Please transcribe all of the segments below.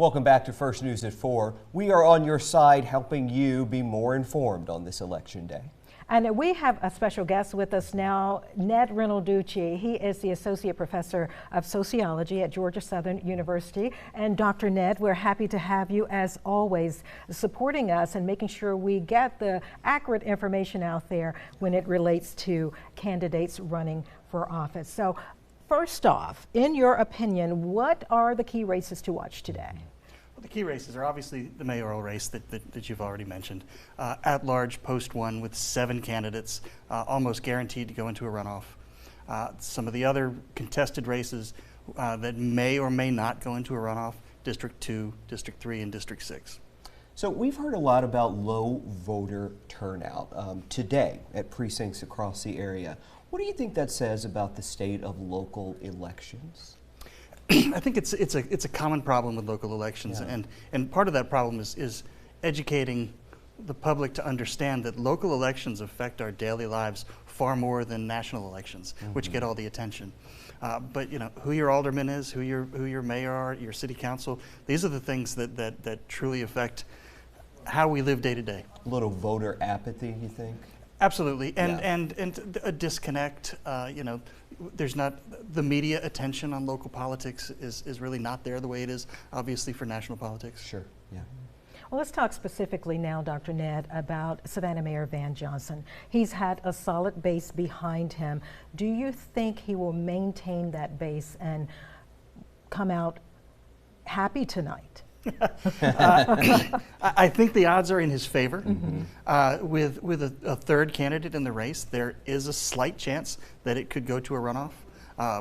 Welcome back to First News at 4. We are on your side helping you be more informed on this election day. And we have a special guest with us now, Ned Rinalducci. He is the Associate Professor of Sociology at Georgia Southern University. And Dr. Ned, we're happy to have you as always supporting us and making sure we get the accurate information out there when it relates to candidates running for office. So first off, in your opinion, what are the key races to watch today? The key races are obviously the mayoral race that you've already mentioned. At large, post one with 7 candidates, almost guaranteed to go into a runoff. Some of the other contested races that may or may not go into a runoff, District 2, District 3, and District 6. So we've heard a lot about low voter turnout today at precincts across the area. What do you think that says about the state of local elections? I think it's a common problem with local elections, Yeah. and part of that problem is educating the public to understand that local elections affect our daily lives far more than national elections, which get all the attention. But you know, who your alderman is, who your mayor are, your city council, these are the things that truly affect how we live day to day. A little voter apathy, you think? Absolutely, Yeah. and a disconnect. You know, there's not the media attention on local politics is really not there the way it is obviously for national politics. Sure. Yeah. Well, let's talk specifically now, Dr. Ned, about Savannah Mayor Van Johnson. He's had a solid base behind him. Do you think he will maintain that base and come out happy tonight? I think the odds are in his favor. With a third candidate in the race, there is a slight chance that it could go to a runoff.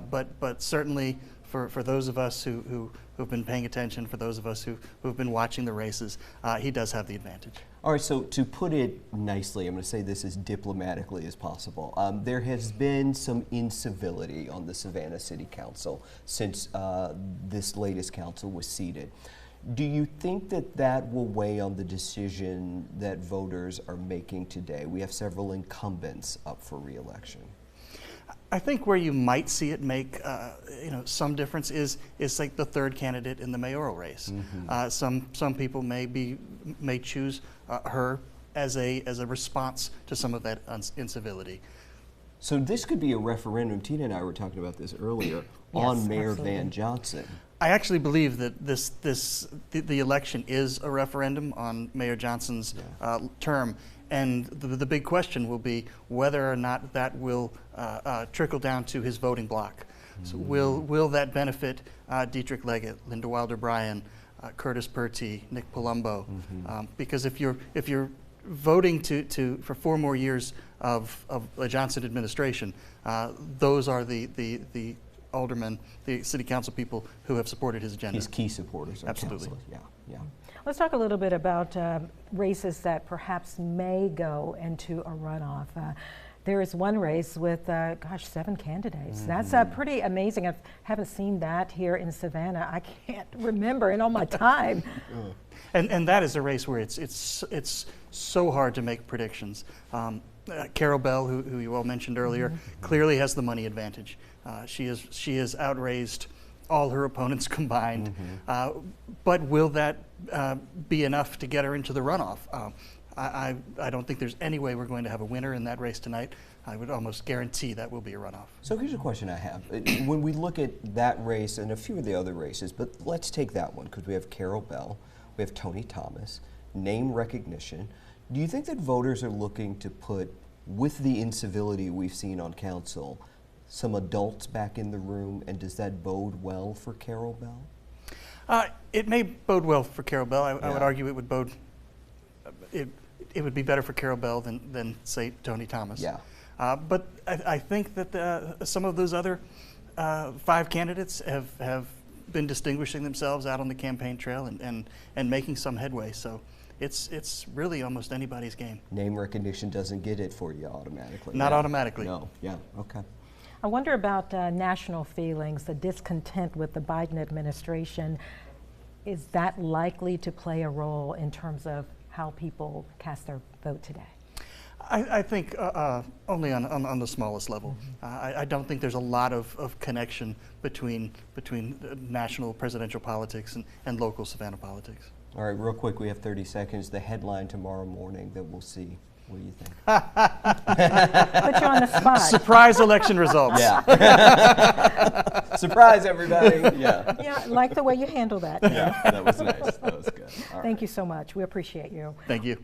But certainly for those of us who've been paying attention, for those of us who've been watching the races, he does have the advantage. All right, so to put it nicely, I'm going to say this as diplomatically as possible. There has been some incivility on the Savannah City Council since this latest council was seated. Do you think that will weigh on the decision that voters are making today? We have several incumbents up for re-election. I think where you might see it make some difference is like the third candidate in the mayoral race. Some people may choose her as a response to some of that incivility. So this could be a referendum. Tina and I were talking about this earlier on Mayor absolutely. Van Johnson. I actually believe that the election is a referendum on Mayor Johnson's term, and the big question will be whether or not that will trickle down to his voting bloc. So will that benefit Dietrich Leggett, Linda Wilder Bryan, Curtis Purty, Nick Palumbo? Because if you're voting for 4 more years of a Johnson administration, those are the aldermen, the city council people who have supported his agenda. His key supporters. Absolutely. Yeah. Let's talk a little bit about races that perhaps may go into a runoff. There is one race with, 7 candidates. That's pretty amazing. I haven't seen that here in Savannah. I can't remember in all my time. And that is a race where it's so hard to make predictions. Carol Bell, who you all mentioned earlier, clearly has the money advantage. She has outraised all her opponents combined. But will that be enough to get her into the runoff? I don't think there's any way we're going to have a winner in that race tonight. I would almost guarantee that will be a runoff. So here's a question I have. When we look at that race and a few of the other races, but let's take that one because we have Carol Bell, we have Tony Thomas, name recognition. Do you think that voters are looking to put, with the incivility we've seen on council, some adults back in the room, and does that bode well for Carol Bell? It may bode well for Carol Bell. I would argue it would bode. It would be better for Carol Bell than say Tony Thomas. Yeah. But I think that some of those other 5 candidates have been distinguishing themselves out on the campaign trail and making some headway. So it's really almost anybody's game. Name recognition doesn't get it for you automatically. Not automatically. No. Yeah. Okay. I wonder about national feelings, the discontent with the Biden administration. Is that likely to play a role in terms of how people cast their vote today? I think only on the smallest level. I don't think there's a lot of connection between national presidential politics and local Savannah politics. All right, real quick, we have 30 seconds. The headline tomorrow morning that we'll see. What do you think? Put you on the spot. Surprise election results. Yeah. Surprise, everybody. Yeah. Yeah, like the way you handle that. Yeah, that was nice. That was good. All right. Thank you so much. We appreciate you. Thank you.